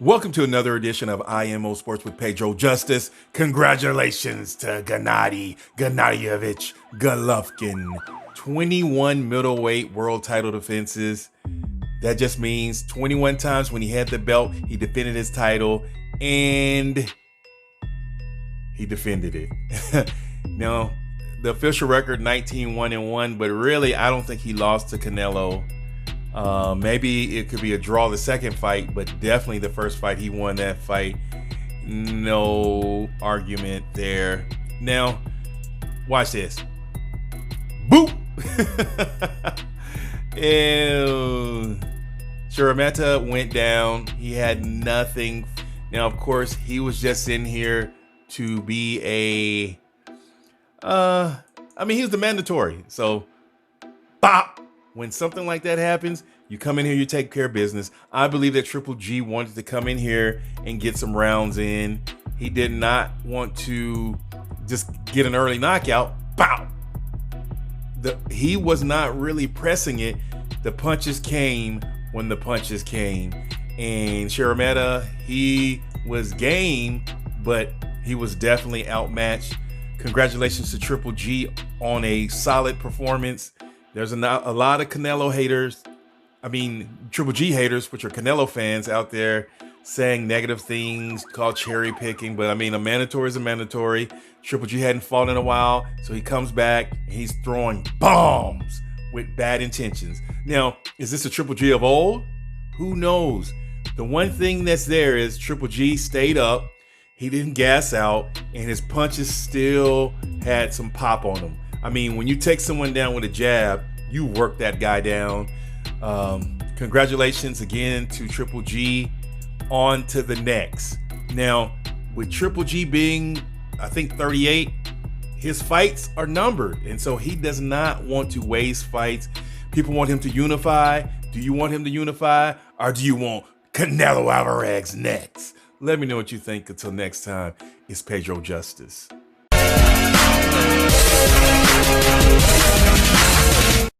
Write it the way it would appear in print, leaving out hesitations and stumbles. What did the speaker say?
Welcome to another edition of IMO Sports with Pedro Justice. Congratulations to Gennady Golovkin. 21 middleweight world title defenses. That just means 21 times when he had the belt, he defended his title, and he defended it. Now, the official record 19-1-1, but really I don't think he lost to Canelo. Maybe it could be a draw the second fight, but definitely the first fight he won that fight. No argument there. Now, watch this. Boop! And Szeremeta went down. He had nothing. Now, of course, he was just in here to be he was the mandatory. So, bop! When something like that happens, you come in here, you take care of business. I believe that Triple G wanted to come in here and get some rounds in. He did not want to just get an early knockout. Bow! He was not really pressing it. The punches came when the punches came. And Szeremeta, he was game, but he was definitely outmatched. Congratulations to Triple G on a solid performance. There's a lot of Canelo haters, Triple G haters, which are Canelo fans out there saying negative things, called cherry picking. But a mandatory is a mandatory. Triple G hadn't fought in a while, so he comes back and he's throwing bombs with bad intentions. Now, is this a Triple G of old? Who knows? The one thing that's there is Triple G stayed up. He didn't gas out, and his punches still had some pop on them. When you take someone down with a jab, you work that guy down. Congratulations again to Triple G. On to the next. Now, with Triple G being, I think, 38, his fights are numbered. And so he does not want to waste fights. People want him to unify. Do you want him to unify? Or do you want Canelo Alvarez next? Let me know what you think. Until next time, it's Pedro Justice.